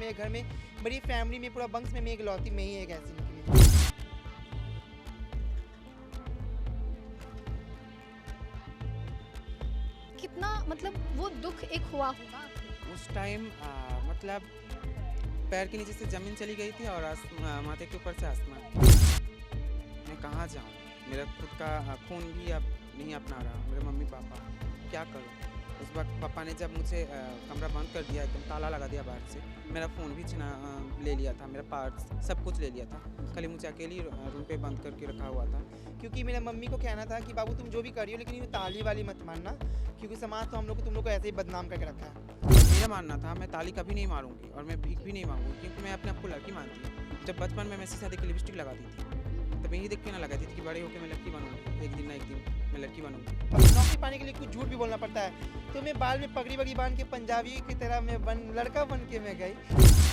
मेरे घर में बड़ी फैमिली में पूरा वंश में मैं इकलौती मैं ही एक ऐसी निकली। कितना मतलब वो दुख एक हुआ होगा आपको? उस टाइम मतलब पैर के नीचे से ज़मीन चली गई थी और माथे के ऊपर से आसमान। मैं कहाँ जाऊँ? मेरा खुद का खून भी अब नहीं अपना रहा, मेरे मम्मी पापा, क्या करूँ? उस वक्त पापा ने जब मुझे कमरा बंद कर दिया, एकदम ताला लगा दिया बाहर से, मेरा फ़ोन भी ले लिया था, मेरा पार्ट्स सब कुछ ले लिया था। खाली मुझे अकेली रूम पे बंद करके रखा हुआ था। क्योंकि मेरे मम्मी को कहना था कि बाबू तुम जो भी कर रही हो लेकिन ये ताली वाली मत मानना, क्योंकि समाज तो तुम लोग को ऐसे ही बदनाम करके रखा है। मेरा मानना था मैं ताली कभी नहीं मारूंगी और मैं भीख भी नहीं मांगूंगी, क्योंकि मैं अपने आप को लड़की मानती हूँ। जब बचपन में मैं शीशा देख के लिपस्टिक लगाती थी, तब यही देख के ना लगाती थी कि बड़े होकर मैं लड़की बनूंगी, एक दिन ना एक दिन मैं लड़की बनूंगी। नौकरी पाने के लिए कुछ झूठ भी बोलना पड़ता है, तो मैं बाल में पगड़ी वगड़ी बांध के पंजाबी की तरह मैं लड़का बन के मैं गई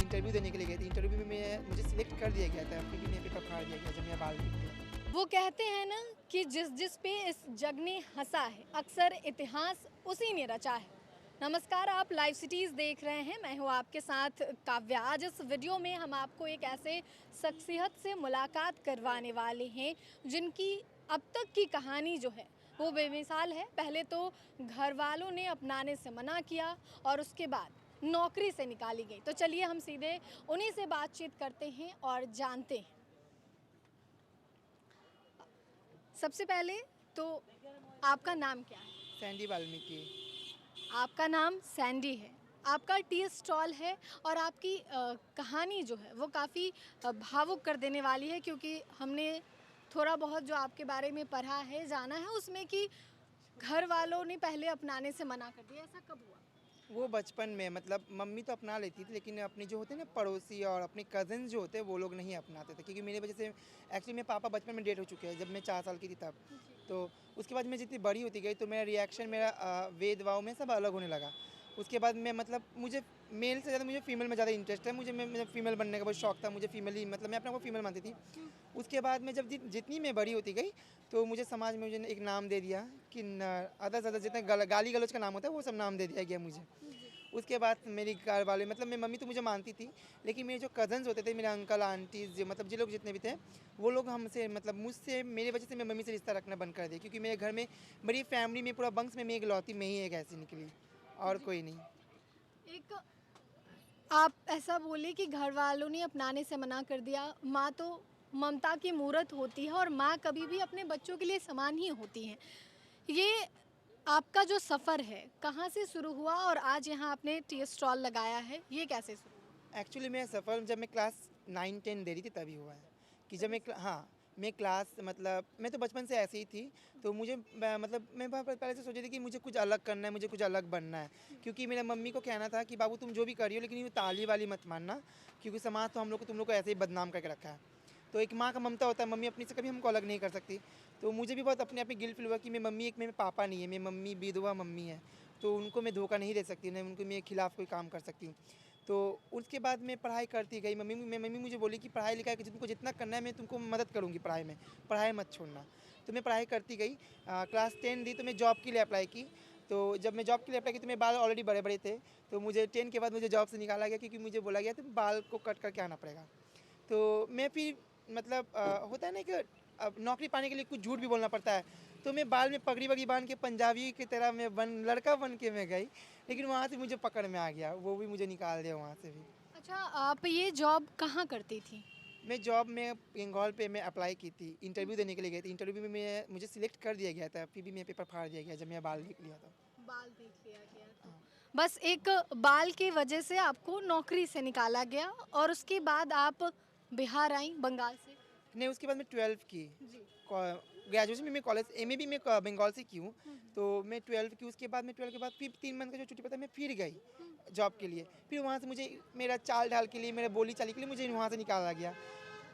इंटरव्यू देने के लिए गई थी। इंटरव्यू में मुझे सिलेक्ट कर दिया गया था, फिर भी मेरे पेपर फाड़ दिया गया जब मैं बाल निकले। वो कहते हैं ना कि जिस जिस पे इस जग ने हंसा है अक्सर इतिहास उसी ने रचा है। नमस्कार, आप लाइव सिटीज़ देख रहे हैं, मैं हूँ आपके साथ काव्या। आज इस वीडियो में हम आपको एक ऐसे शख्सियत से मुलाकात करवाने वाले हैं जिनकी अब तक की कहानी जो है वो बेमिसाल है। पहले तो घर वालों ने अपनाने से मना किया और उसके बाद नौकरी से निकाली गई। तो चलिए हम सीधे उन्हीं से बातचीत करते हैं और जानते हैं। सबसे पहले तो आपका नाम क्या है? सैंडी वाल्मीकि। आपका नाम सैंडी है, आपका टी स्टॉल है और आपकी कहानी जो है वो काफ़ी भावुक कर देने वाली है, क्योंकि हमने थोड़ा बहुत जो आपके बारे में पढ़ा है, जाना है उसमें कि घर वालों ने पहले अपनाने से मना कर दिया। ऐसा कब हुआ? वो बचपन में मतलब मम्मी तो अपना लेती थी, लेकिन अपने जो होते हैं ना पड़ोसी और अपने कज़न जो होते हैं वो लोग नहीं अपनाते थे, क्योंकि मेरी वजह से एक्चुअली मेरे पापा बचपन में डेट हो चुके हैं जब मैं 4 साल की थी तब। तो उसके बाद मैं जितनी बड़ी होती गई तो मेरा रिएक्शन मेरा वेद भाव में सब अलग होने लगा। उसके बाद मैं मतलब मुझे मेल से ज़्यादा मुझे फीमेल में ज़्यादा इंटरेस्ट है, मुझे फीमेल बनने का बहुत शौक था, मुझे फीमेल ही मतलब मैं अपने को फीमेल मानती थी। उसके बाद में जब जितनी मैं बड़ी होती गई तो मुझे समाज में मुझे एक नाम दे दिया कि अदर ज़्यादा जितने गाली गलौज का नाम होता है वो सब नाम दे दिया गया मुझे। उसके बाद मेरी घर वाले मतलब मेरी मम्मी तो मुझे मानती थी, लेकिन मेरे जो कज़न्स होते थे, मेरे अंकल आंटी जो मतलब जो लोग जितने भी थे वो लोग हमसे मतलब मुझसे मेरी वजह से मेरी मम्मी से रिश्ता रखना बंद कर दिया, क्योंकि मेरे घर में बड़ी फैमिली में पूरा वंश में मैं इकलौती मैं ही एक ऐसी निकली और कोई नहीं। एक आप ऐसा बोले कि घर वालों ने अपनाने से मना कर दिया। माँ तो ममता की मूरत होती है और माँ कभी भी अपने बच्चों के लिए समान ही होती हैं। ये आपका जो सफ़र है कहाँ से शुरू हुआ और आज यहाँ आपने टी स्टॉल लगाया है, ये कैसे शुरू हुआ? एक्चुअली मेरा सफ़र जब मैं क्लास 9-10 दे रही थी तभी हुआ है कि जब हाँ मैं क्लास मतलब मैं तो बचपन से ऐसी ही थी, तो मुझे मतलब मैं पहले से सोची थी कि मुझे कुछ अलग करना है, मुझे कुछ अलग बनना है, क्योंकि मेरे मम्मी को कहना था कि बाबू तुम जो भी कर रही हो लेकिन ये ताली वाली मत मानना, क्योंकि समाज तो तुम लोग को ऐसे ही बदनाम करके रखा है। तो एक माँ का ममता होता है, मम्मी अपनी से कभी हमको अलग नहीं कर सकती। तो मुझे भी बहुत अपने आप में गिल्ट फील हुआ कि मेरी मम्मी एक मेरे पापा नहीं है, मेरी मम्मी विधवा मम्मी है, तो उनको मैं धोखा नहीं दे सकती, नहीं उनको मेरे खिलाफ़ कोई काम कर सकती हूँ। तो उसके बाद मैं पढ़ाई करती गई। मम्मी मुझे बोली कि पढ़ाई लिखाई कि तुमको जितना करना है मैं तुमको मदद करूँगी पढ़ाई में, पढ़ाई मत छोड़ना। तो मैं पढ़ाई करती गई। क्लास 10 दी तो मैं जॉब के लिए अप्लाई की। तो जब मैं जॉब के लिए अप्लाई की तो मेरे बाल ऑलरेडी बड़े बड़े थे, तो मुझे 10 के बाद मुझे जॉब से निकाला गया, क्योंकि मुझे बोला गया तुम बाल को कट करके आना पड़ेगा। तो मैं फिर मतलब होता है ना कि अब नौकरी पाने के लिए कुछ झूठ भी बोलना पड़ता है, तो मैं बाल में पगड़ी वगड़ी बांध के पंजाबी की तरह मैं लड़का बन के मैं गई, लेकिन वहाँ से मुझे पकड़ में आ गया, वो भी मुझे निकाल दिया वहाँ से भी। अच्छा, आप ये जॉब कहाँ करती थी? मैं जॉब में बंगाल पे मैं अप्लाई की थी, इंटरव्यू देने के लिए गई थी। इंटरव्यू में मुझे सिलेक्ट कर दिया गया था, फिर भी मेरा पेपर फाड़ दिया गया जब मैं बाल देख लिया था। बाल देख लिया गया तो बस एक बाल की वजह से आपको नौकरी से निकाला गया और उसके बाद आप बिहार आई बंगाल से। नहीं, उसके बाद मैं 12 की जी। ग्रेजुएशन में मैं कॉलेज एमए भी मैं बंगाल से की हूँ। तो मैं 12 की, उसके बाद मैं 12 के बाद फिर 3 मंथ का जो छुट्टी पता मैं फिर गई जॉब के लिए। फिर वहाँ से मुझे मेरा चाल ढाल के लिए, मेरे बोली चाली के लिए मुझे वहाँ से निकाला गया।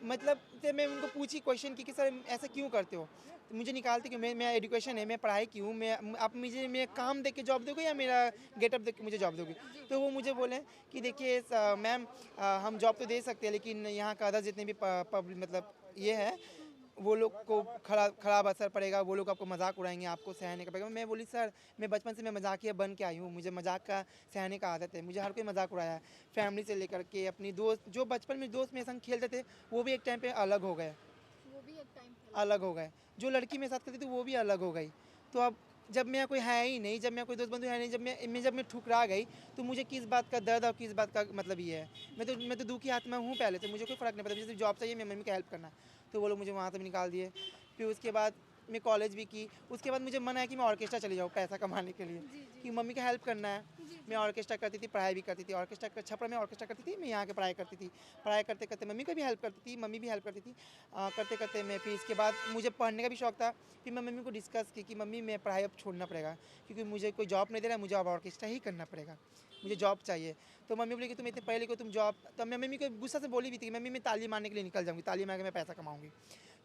मतलब जब मैं उनको पूछी क्वेश्चन की कि सर ऐसा क्यों करते हो, तो मुझे निकालते कि मैं एजुकेशन है, मैं पढ़ाई की हूँ, मैं आप मुझे मेरा काम देख के जॉब दोगे या मेरा गेटअप देख के मुझे जॉब दोगे। तो वो मुझे बोले कि देखिए मैम हम जॉब तो दे सकते हैं, लेकिन यहाँ का अदर जितने भी पब्लिक मतलब ये है वो लोग को खराब असर पड़ेगा, वो लोग आपको मजाक उड़ाएंगे, आपको सहने का पड़ेगा। मैं बोली सर मैं बचपन से मैं मजाकिया बन के आई हूँ, मुझे मजाक का सहने का आदत है, मुझे हर कोई मजाक उड़ाया है, फैमिली से लेकर के अपनी दोस्त जो बचपन में दोस्त मेरे संग खेलते थे वो भी एक टाइम पे अलग हो गए, वो भी एक टाइम अलग हो गए, जो लड़की मेरे साथ करती थी वो भी अलग हो गई। तो अब जब मेरा कोई है ही नहीं, जब मेरा कोई दोस्त बंधु है नहीं, जब मैं ठुकरा गई तो मुझे किस बात का दर्द और किस बात का मतलब ये है। मैं तो दुखी आत्मा हूँ पहले से, मुझे कोई फ़र्क नहीं पड़ता, मुझे सिर्फ जॉब चाहिए, मेरी मम्मी का हेल्प करना। तो वो लोग मुझे वहाँ से भी निकाल दिए। फिर उसके बाद मैं कॉलेज भी की, उसके बाद मुझे मन आया कि मैं ऑर्केस्ट्रा चली जाऊँ पैसा कमाने के लिए, कि मम्मी का हेल्प करना है। मैं ऑर्केस्ट्रा करती थी, पढ़ाई भी करती थी, ऑर्केस्ट्रा छपरा में ऑर्केस्ट्रा करती थी, मैं यहाँ के पढ़ाई करती थी। पढ़ाई करते करते मम्मी को भी हेल्प करती थी, मम्मी भी हेल्प करती थी। करते करते मैं फिर इसके बाद मुझे पढ़ने का भी शौक था। फिर मैं मम्मी को डिस्कस की कि मम्मी मैं पढ़ाई अब छोड़ना पड़ेगा, क्योंकि मुझे कोई जॉब नहीं दे रहा है, मुझे अब ऑर्केस्ट्रा ही करना पड़ेगा, मुझे जॉब चाहिए। तो मम्मी बोली कि तुम इतने पढ़े लिखो, तुम जॉब। तब मैं मम्मी को गुस्सा से बोली भी थी कि मम्मी मैं ताली मारने के लिए निकल जाऊँगी, ताली मार के मैं पैसा कमाऊँगी।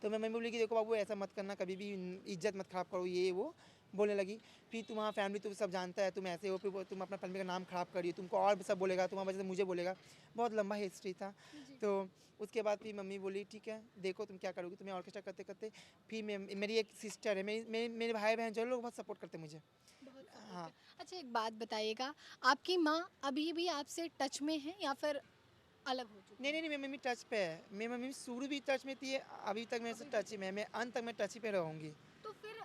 तो मैं मम्मी बोली कि देखो बाबू ऐसा मत करना, कभी भी इज्जत मत खराब करो, ये वो बोलने लगी। फिर तुम्हारा फैमिली तो सब जानता है, तुम ऐसे हो, फिर तुम अपना फैमिली का नाम खराब करिए, तुमको और सब बोलेगा, तुम्हारी वजह से मुझे बोलेगा। बहुत लंबा हिस्ट्री था। तो उसके बाद फिर मम्मी बोली ठीक है देखो तुम क्या करोगी। तुम्हें ऑर्केस्ट्रा करते करते फिर मेरी एक सिस्टर है, मेरे भाई बहन जो लोग बहुत सपोर्ट करते हैं मुझे। हाँ। अच्छा एक बात बताइएगा, आपकी माँ अभी भी आपसे टच में है या फिर अलग हो चुकी नहीं नहीं नहीं, मेरी मम्मी टच पे है, मेरी मम्मी शुरू भी टच में थी, अभी तक मेरे से टच ही में है, मैं अंत तक मैं टच ही पे रहूँगी। तो फिर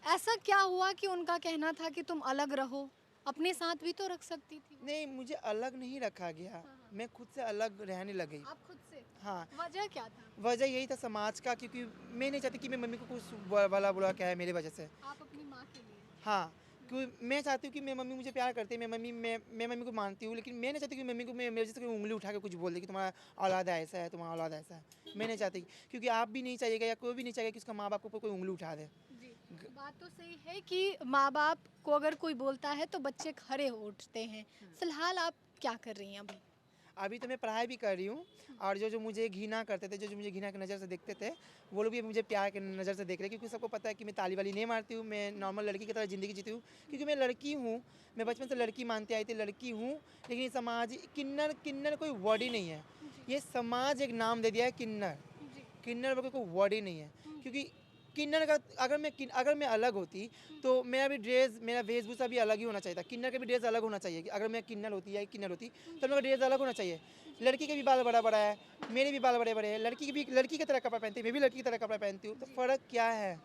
ऐसा क्या हुआ कि उनका कहना था कि तुम अलग रहो, अपने साथ भी तो रख सकती थी वो? नहीं मुझे अलग नहीं रखा गया, मैं खुद से अलग रहने लग गई। आप खुद से? हाँ, वजह क्या था? वजह यही था समाज का, क्योंकि मैं नहीं चाहती कि मेरी मम्मी को कुछ भला बुरा क्या है मेरी वजह से। आप अपनी माँ के लिए? हाँ, क्योंकि मैं चाहती हूँ कि मेरी मम्मी मुझे प्यार करती है, मैं मम्मी को मानती हूँ, लेकिन मैं नहीं चाहती कि मम्मी को मेरे वजह से कोई उंगली उठा के कुछ बोल दे कि तुम्हारा औलाद ऐसा है, तुम्हारा औलाद ऐसा है। मैं नहीं चाहती, क्योंकि आप भी नहीं चाहिएगा या कोई भी नहीं चाहेगा कि उसका माँ बाप को ऊपर कोई उंगली उठा दे। जी, बात तो सही है कि माँ बाप को अगर कोई बोलता है तो बच्चे खड़े हो उठते हैं। फिलहाल आप क्या कर रही हैं अभी? अभी तो मैं पढ़ाई भी कर रही हूँ, और जो जो मुझे घृणा करते थे, जो जो मुझे घृणा की नज़र से देखते थे, वो लोग भी मुझे प्यार की नज़र से देख रहे हैं, क्योंकि सबको पता है कि मैं ताली वाली नहीं मारती हूँ, मैं नॉर्मल लड़की की तरह ज़िंदगी जीती हूँ, क्योंकि मैं लड़की हूँ। मैं बचपन से लड़की मानती आई थी, लड़की हूँ, लेकिन ये समाज किन्नर किन्नर कोई वर्ड ही नहीं है, ये समाज एक नाम दे दिया है किन्नर। किन्नर वगैरह कोई वर्ड ही नहीं है, क्योंकि किन्नर का अगर मैं अलग होती तो मेरा भी ड्रेस, मेरा वेशभूषा भी अलग ही होना चाहिए था। किन्नर का भी ड्रेस अलग होना चाहिए, कि अगर मैं किन्नर होती या किन्नर होती तो मेरा ड्रेस अलग होना चाहिए। लड़की के भी बाल बड़ा बड़ा है, मेरे भी बाल बड़े बड़े हैं, लड़की की तरह कपड़ा पहनती है, मैं भी लड़की की तरह कपड़ा पहनती हूँ, तो फ़र्क क्या है?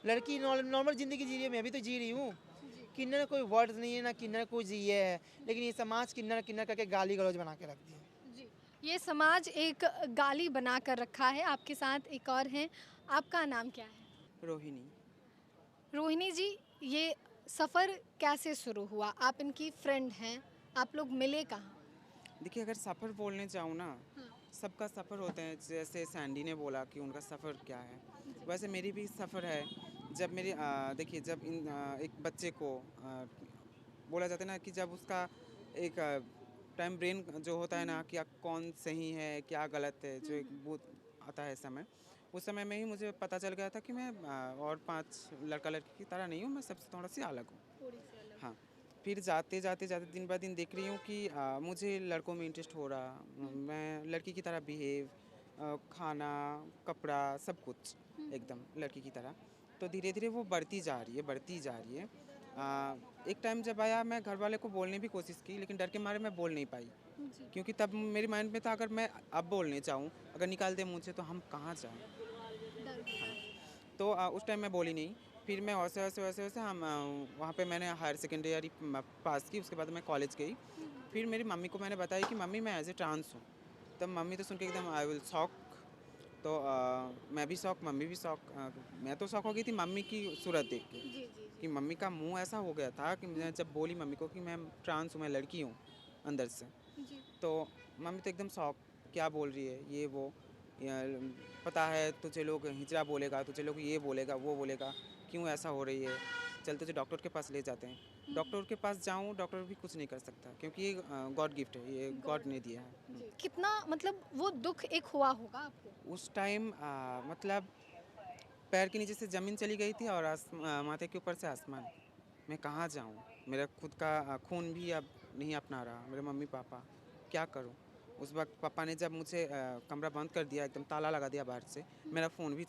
लड़की नॉर्मल ज़िंदगी जी रही है, मैं भी तो जी रही हूँ। किन्नर कोई वर्ड्स नहीं है, ना किन्नर कुछ ये है, लेकिन ये समाज किन्नर किन्नर करके गाली गलौज बना के रख दिया। जी, ये समाज एक गाली बना कर रखा है। आपके साथ एक और हैं, आपका नाम क्या है? रोहिणी। रोहिणी जी, ये सफ़र कैसे शुरू हुआ? आप इनकी फ्रेंड हैं, आप लोग मिले कहाँ? देखिए अगर सफ़र बोलने जाऊँ ना, हाँ। सबका सफ़र होते हैं, जैसे सैंडी ने बोला कि उनका सफ़र क्या है, वैसे मेरी भी सफ़र है। जब मेरी देखिए जब एक बच्चे को बोला जाता है ना कि जब उसका एक टाइम ब्रेन जो होता है ना कि कौन सही है क्या गलत है, जो एक बूथ आता है समय, उस समय में ही मुझे पता चल गया था कि मैं और 5 लड़का लड़की की तरह नहीं हूँ, मैं सबसे थोड़ा सी अलग हूँ। थोड़ी सी अलग। हाँ, फिर जाते जाते जाते दिन ब दिन देख रही हूँ कि मुझे लड़कों में इंटरेस्ट हो रहा, मैं लड़की की तरह बिहेव, खाना कपड़ा सब कुछ एकदम लड़की की तरह। तो धीरे धीरे वो बढ़ती जा रही है, बढ़ती जा रही है। एक टाइम जब आया, मैं घर वाले को बोलने भी कोशिश की, लेकिन डर के मारे मैं बोल नहीं पाई, जी, क्योंकि तब मेरे माइंड में था अगर मैं अब बोलने चाहूँ, अगर निकाल दे मुझे तो हम कहाँ जाएँ। डर होता है। तो उस टाइम मैं बोली नहीं। फिर मैं वैसे वैसे वैसे वैसे हम वहाँ पे मैंने हायर सेकेंडरी ईयर पास की, उसके बाद मैं कॉलेज गई। फिर मेरी मम्मी को मैंने बताया कि मम्मी मैं एज ए ट्रांस हूँ। तब मम्मी तो सुन के एकदम आई विल शॉक। तो मैं भी शॉक, मम्मी भी शॉक। मैं तो शॉक हो गई थी मम्मी की सूरत देख के, जी, जी, जी। कि मम्मी का मुंह ऐसा हो गया था कि मैं जब बोली मम्मी को कि मैं ट्रांस हूँ, मैं लड़की हूँ अंदर से, जी, तो मम्मी तो एकदम शॉक, क्या बोल रही है ये वो, या पता है तुझे लोग हिजड़ा बोलेगा, तुझे लोग ये बोलेगा वो बोलेगा, क्यों ऐसा हो रही है, चल तुझे डॉक्टर के पास ले जाते हैं। डॉक्टर के पास जाऊँ, डॉक्टर भी कुछ नहीं कर सकता, क्योंकि ये गॉड गिफ्ट है, ये गॉड ने दिया है। जी। कितना मतलब वो दुःख एक हुआ होगा आपको? उस टाइम मतलब पैर के नीचे से ज़मीन चली गई थी और माथे के ऊपर से आसमान। मैं कहाँ जाऊँ, मेरा खुद का खून भी अब नहीं अपना रहा, मेरे मम्मी पापा, क्या करूँ। उस वक्त पापा ने जब मुझे कमरा बंद कर दिया, एकदम ताला लगा दिया बाहर से, मेरा फ़ोन भी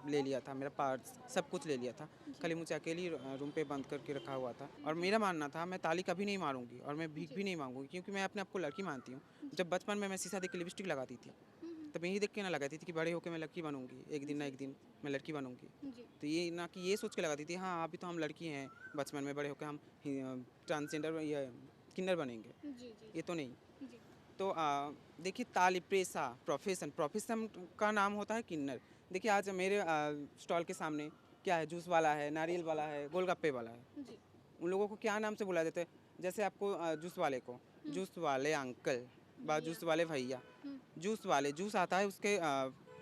ले लिया था, मेरा पर्स सब कुछ ले लिया था। खाली मुझे अकेली रूम पे बंद करके रखा हुआ था। और मेरा मानना था मैं ताली कभी नहीं मारूंगी और मैं भीख भी नहीं मांगूंगी, क्योंकि मैं अपने आप को लड़की मानती हूँ। जब बचपन में मैं शीशा देख के लिपस्टिक लगाती थी, तब यही देख के ना लगाती थी कि बड़े होकर मैं लड़की बनूंगी, एक दिन ना एक दिन मैं लड़की बनूंगी। तो ये ना कि ये सोच के लगाती थी हाँ अभी तो हम लड़की हैं, बचपन में बड़े होकर हम ट्रांसजेंडर या किन्नर बनेंगे, ये तो नहीं। तो देखिए ताली पेशा प्रोफेशन का नाम होता है किन्नर। देखिए आज मेरे स्टॉल के सामने क्या है, जूस वाला है, नारियल वाला है, गोलगप्पे वाला है। उन लोगों को क्या नाम से बुला देते हैं? जैसे आपको जूस वाले को जूस वाले अंकल, जूस वाले भैया, जूस वाले जूस आता है उसके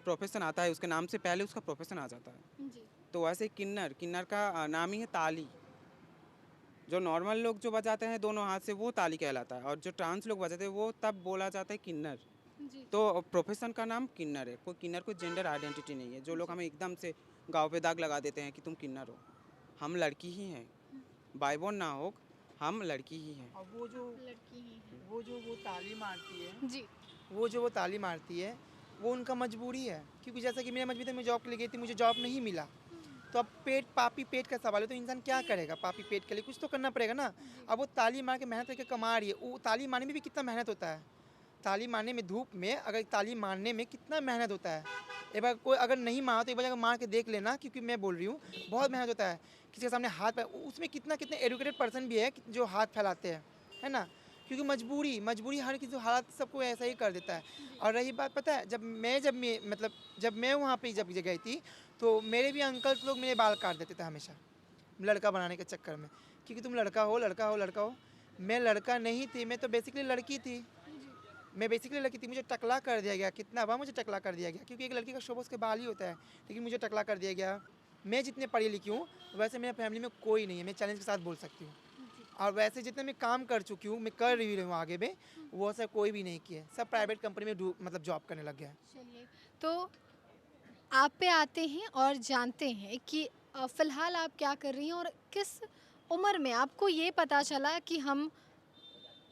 प्रोफेशन आता है, उसके नाम से पहले उसका प्रोफेशन आ जाता है। तो वैसे किन्नर का नाम ही है ताली। जो नॉर्मल लोग जो बजाते हैं दोनों हाथ से वो ताली कहलाता है, और जो ट्रांस लोग बजाते हैं वो तब बोला जाता है किन्नर। तो प्रोफेशन का नाम किन्नर है, कोई किन्नर कोई जेंडर आइडेंटिटी नहीं है। जो लोग हमें एकदम से गाँव पे दाग लगा देते हैं कि तुम किन्नर हो, हम लड़की ही हैं, बाय बोर्न ना हो, हम लड़की ही हैं। और वो जो वो ताली मारती है जी वो ताली मारती है, वो उनका मजबूरी है। क्योंकि जैसा कि मेरा मजबूरी था, मैं जॉब के लिए गई थी, मुझे जॉब नहीं मिला। तो अब पापी पेट का सवाल है, तो इंसान क्या करेगा? पापी पेट के लिए कुछ तो करना पड़ेगा ना। अब वो ताली मार के मेहनत करके कमा रही है, वो ताली मारने में भी कितना मेहनत होता है। ताली मारने में धूप में अगर ताली मारने में कितना मेहनत होता है। एक बार कोई अगर नहीं मारा तो एक बार अगर मार के देख लेना, क्योंकि मैं बोल रही हूँ बहुत मेहनत होता है। किसी के सामने हाथ, उसमें कितने एजुकेटेड पर्सन भी है जो हाथ फैलाते हैं, है ना। क्योंकि मजबूरी हर किसी हालात सबको ऐसा ही कर देता है। और रही बात, पता है जब मैं वहाँ पे जब गई थी, तो मेरे भी अंकल लोग मेरे बाल काट देते थे हमेशा, लड़का बनाने के चक्कर में। क्योंकि तुम लड़का हो। मैं लड़का नहीं थी, मैं तो बेसिकली लड़की थी। मुझे टकला कर दिया गया। कितना बार मुझे टकला कर दिया गया, क्योंकि एक लड़की का शोभा उसके बाल ही होता है, लेकिन मुझे टकला कर दिया गया। मैं जितने पढ़ी लिखी हूँ वैसे मेरे फैमिली में कोई नहीं है, मैं चैलेंज के साथ बोल सकती हूँ। और वैसे जितने मैं काम कर चुकी हूँ, मैं कर रही हूँ आगे में, वो सब कोई भी नहीं किया। सब प्राइवेट कंपनी में मतलब जॉब करने लग गया। चलिए, तो आप पे आते हैं और जानते हैं कि फ़िलहाल आप क्या कर रही हैं और किस उम्र में आपको ये पता चला कि हम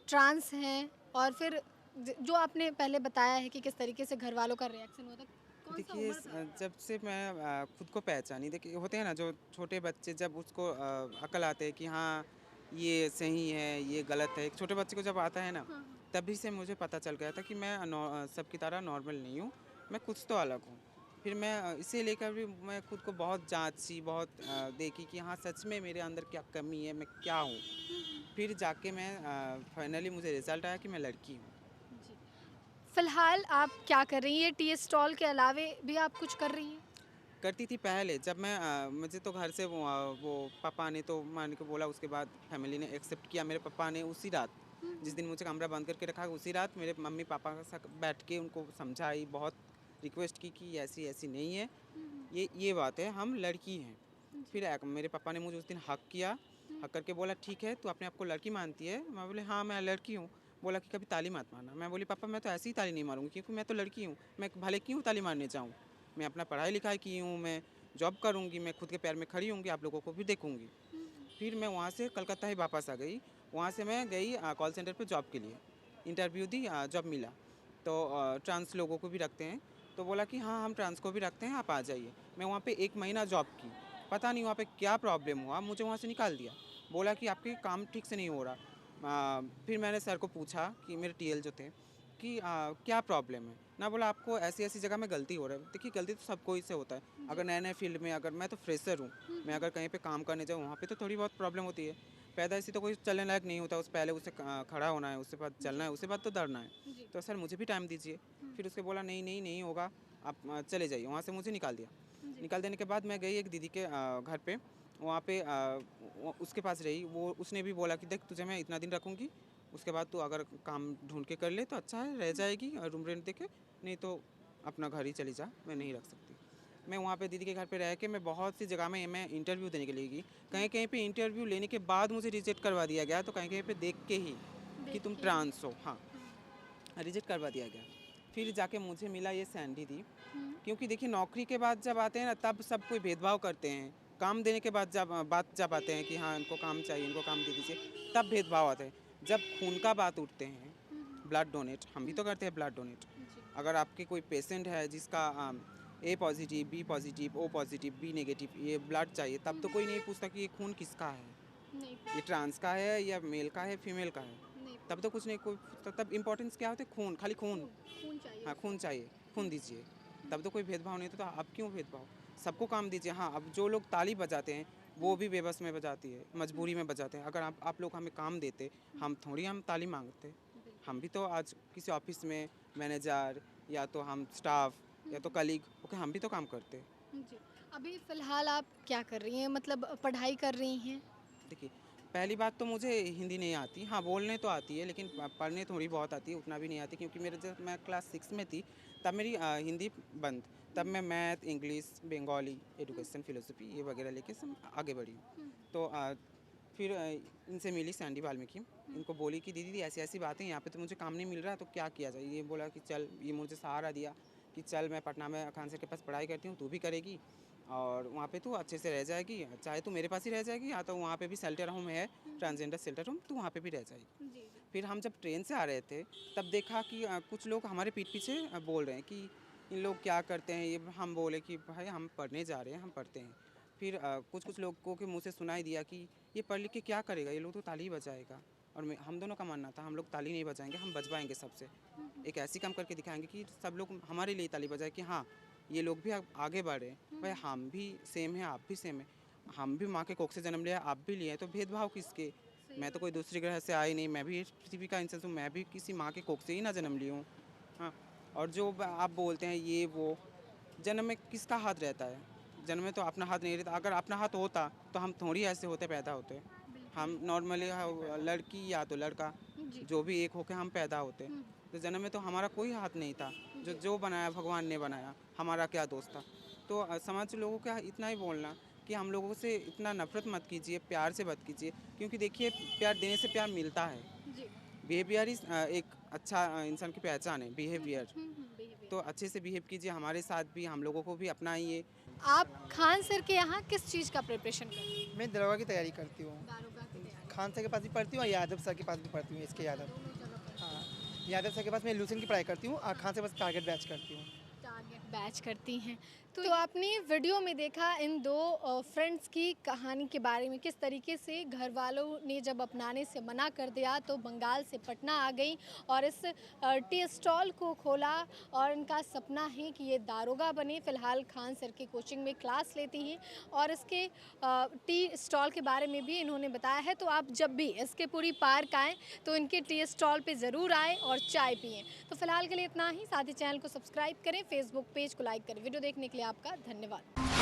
ट्रांस हैं, और फिर जो आपने पहले बताया है कि किस तरीके से घर वालों का रिएक्शन हुआ था, कौन सा देखिए उम्र था? जब से मैं खुद को पहचानी, देखिए होते हैं ना जो छोटे बच्चे, जब उसको अकल आते हैं कि हाँ ये सही है ये गलत है, एक छोटे बच्चे को जब आता है ना, हाँ, तभी से मुझे पता चल गया था कि मैं सबकी तरह नॉर्मल नहीं हूँ, मैं कुछ तो अलग हूँ। फिर मैं इसे लेकर भी मैं खुद को बहुत जांची, बहुत देखी कि हाँ सच में मेरे अंदर क्या कमी है, मैं क्या हूँ। फिर जाके मैं फाइनली मुझे रिजल्ट आया कि मैं लड़की हूँ। जी। फ़िलहाल आप क्या कर रही हैं? टी स्टॉल के अलावे भी आप कुछ कर रही हैं? करती थी पहले, जब मैं मुझे तो घर से वो पापा ने तो मान के बोला, उसके बाद फैमिली ने एक्सेप्ट किया। मेरे पापा ने उसी रात, जिस दिन मुझे कमरा बंद करके रखा, उसी रात मेरे मम्मी पापा के साथ बैठ के उनको समझाई, बहुत रिक्वेस्ट की कि ऐसी ऐसी नहीं है, ये बात है, हम लड़की हैं। फिर मेरे पापा ने मुझे उस दिन हक किया, हक करके बोला ठीक है तू अपने आप को लड़की मानती है? मैं बोले हाँ मैं लड़की हूँ। बोला कि कभी ताली मत मारना। मैं बोली पापा मैं तो ऐसी ही ताली नहीं मारूंगी, क्योंकि मैं तो लड़की हूँ, मैं भले क्यों ताली मारने जाऊँ, मैं अपना पढ़ाई लिखाई की हूँ, मैं जॉब करूँगी, मैं खुद के पैर में खड़ी होंगी, आप लोगों को भी देखूँगी। फिर मैं वहाँ से कलकत्ता ही वापस आ गई। वहाँ से मैं गई कॉल सेंटर पे जॉब के लिए, इंटरव्यू दी, जॉब मिला। तो ट्रांस लोगों को भी रखते हैं, तो बोला कि हाँ हम ट्रांस को भी रखते हैं, आप आ जाइए। मैं वहाँ पे 1 महीना जॉब की, पता नहीं वहाँ पे क्या प्रॉब्लम हुआ, मुझे वहाँ से निकाल दिया। बोला कि आपके काम ठीक से नहीं हो रहा। फिर मैंने सर को पूछा कि मेरे टीएल जो थे कि क्या प्रॉब्लम है ना। बोला आपको ऐसी ऐसी जगह में गलती हो रहा है। देखिए गलती तो सबको ही से होता है, अगर नए नए फील्ड में, अगर मैं तो फ्रेशर हूँ, मैं अगर कहीं पे काम करने जाऊँ वहाँ पे तो थोड़ी बहुत प्रॉब्लम होती है। पैदाइशी तो कोई चलने लायक नहीं होता, उस पहले उसे खड़ा होना है, उसके बाद चलना है, उसके बाद तो दौड़ना है। तो सर मुझे भी टाइम दीजिए। फिर उसके बोला नहीं नहीं नहीं होगा, आप चले जाइए। वहाँ से मुझे निकाल दिया। निकाल देने के बाद मैं गई एक दीदी के घर पे, वहाँ पे उसके पास रही। वो उसने भी बोला कि देख तुझे मैं इतना दिन रखूँगी, उसके बाद तू अगर काम ढूंढ के कर ले तो अच्छा है, रह जाएगी रूम रेंट दे के, नहीं तो अपना घर ही चली जा, मैं नहीं रख सकती। मैं वहाँ पे दीदी के घर पे रह के मैं बहुत सी जगह में मैं इंटरव्यू देने के लिए गई। कहीं कहीं पे इंटरव्यू लेने के बाद मुझे रिजेक्ट करवा दिया गया, तो कहीं कहीं पे देख के ही कि तुम ट्रांस हो, हाँ रिजेक्ट करवा दिया गया। फिर जाके मुझे मिला ये सैंडी दी। क्योंकि देखिए नौकरी के बाद जब आते हैं ना, तब सब कोई भेदभाव करते हैं। काम देने के बाद जब आते हैं कि हाँ इनको काम चाहिए, इनको काम दे दीजिए, तब भेदभाव आते हैं। जब खून का बात उठते हैं, ब्लड डोनेट, हम भी तो करते हैं ब्लड डोनेट। अगर आपके कोई पेशेंट है जिसका A positive, B positive, O positive, B negative ये ब्लड चाहिए, तब तो कोई नहीं पूछता कि ये खून किसका है, नहीं ये ट्रांस का है या मेल का है, फीमेल का है। नहीं तब तो कुछ नहीं कोई पूछता। तब इम्पोर्टेंस क्या होता है? खून, खाली खून। खून चाहिए। हाँ, खून चाहिए, खून दीजिए। तब तो कोई भेदभाव नहीं होता। तो आप क्यों भेदभाव? सबको काम दीजिए। हाँ, अब जो लोग ताली बजाते हैं वो भी बेबस में बजाती है, मजबूरी में बजाते हैं। अगर आप लोग हमें काम देते, हम थोड़ी हम ताली मांगते। हम भी तो आज किसी ऑफिस में मैनेजर या तो हम स्टाफ या तो कलीग ओके, हम भी तो काम करते। जी। अभी फ़िलहाल आप क्या कर रही हैं? मतलब पढ़ाई कर रही हैं? देखिए, पहली बात तो मुझे हिंदी नहीं आती। हाँ, बोलने तो आती है लेकिन पढ़ने थोड़ी बहुत आती है, उतना भी नहीं आती क्योंकि मेरे जब मैं क्लास 6 में थी तब मेरी हिंदी बंद। तब मैं math, English, Bengali, education, philosophy ये वगैरह लेके सब आगे बढ़ी हूँ। तो फिर इनसे मिली सैंडी वाल्मीकि, इनको बोली कि दीदी ऐसी-ऐसी बातें यहाँ पे तो मुझे काम नहीं मिल रहा, तो क्या किया जाए? ये बोला कि चल, ये मुझे सहारा दिया कि चल मैं पटना में खान सर के पास पढ़ाई करती हूँ, तू भी करेगी और वहाँ पे तू अच्छे से रह जाएगी। चाहे तू मेरे पास ही रह जाएगी या तो वहाँ पे भी शेल्टर होम है, ट्रांसजेंडर शेल्टर होम, तू वहाँ पे भी रह जाएगी। जी, फिर हम जब ट्रेन से आ रहे थे तब देखा कि कुछ लोग हमारे पीठ पीछे बोल रहे हैं कि इन लोग क्या करते हैं ये। हम बोले कि भाई हम पढ़ने जा रहे हैं, हम पढ़ते हैं। फिर कुछ लोगों के मुंह से सुनाई दिया कि ये पढ़ लिख के क्या करेगा, ये लोग तो ताली ही बजाएगा। और हम दोनों का मानना था हम लोग ताली नहीं बजाएंगे, हम बजवाएंगे सबसे। एक ऐसी काम करके दिखाएंगे कि सब लोग हमारे लिए ताली बजाए कि हाँ ये लोग भी आगे बढ़ रहे हैं। भाई हम भी सेम है, आप भी सेम है, हम भी माँ के कोख से जन्म लिया, आप भी लिए, तो भेदभाव किसके? मैं तो कोई दूसरी ग्रह से आई नहीं, मैं भी इस पृथ्वी का इंसान हूँ, मैं भी किसी माँ के कोख से ही ना जन्म ली हूँ। हाँ, और जो आप बोलते हैं ये वो, जन्म में किसका हाथ रहता है? जन्म में तो अपना हाथ नहीं रहता। अगर अपना हाथ होता तो हम थोड़ी ऐसे होते पैदा होते। हम नॉर्मली लड़की या तो लड़का जी। जो भी एक होके हम पैदा होते। तो जन्म में तो हमारा कोई हाथ नहीं था। जो बनाया भगवान ने बनाया, हमारा क्या दोष था? तो समाज के लोगों का इतना ही बोलना कि हम लोगों से इतना नफरत मत कीजिए, प्यार से मत कीजिए, क्योंकि देखिए प्यार देने से प्यार मिलता है। जी। बिहेवियर इज़ एक अच्छा इंसान की पहचान है, बिहेवियर। बिहेवियर। तो अच्छे से बिहेव कीजिए, हमारे साथ भी, हम लोगों को भी अपनाइए। आप खान सर के यहाँ किस चीज़ का प्रिपरेशन कर रही हैं? मैं दरोगा की तैयारी करती हूँ। दारोगा की तैयारी। खान सर के पास भी पढ़ती हूँ और यादव सर के पास भी पढ़ती हूँ, इसके यादव। दोनों जगह पर हाँ, यादव सर के पास मैं लूसेंट की पढ़ाई करती हूँ और खान सर के पास टारगेट बैच करती हूँ। टारगेट बैच करती हैं। तो आपने वीडियो में देखा इन दो फ्रेंड्स की कहानी के बारे में, किस तरीके से घर वालों ने जब अपनाने से मना कर दिया तो बंगाल से पटना आ गई और इस टी स्टॉल को खोला और इनका सपना है कि ये दारोगा बने। फ़िलहाल खान सर के कोचिंग में क्लास लेती हैं और इसके टी स्टॉल के बारे में भी इन्होंने बताया है। तो आप जब भी इसके पूरी पार्क आएँ तो इनके टी स्टॉल पे ज़रूर आएँ और चाय पिएँ। तो फिलहाल के लिए इतना ही। साथ ही चैनल को सब्सक्राइब करें, फेसबुक पेज को लाइक करें। वीडियो देखने के लिए आपका धन्यवाद।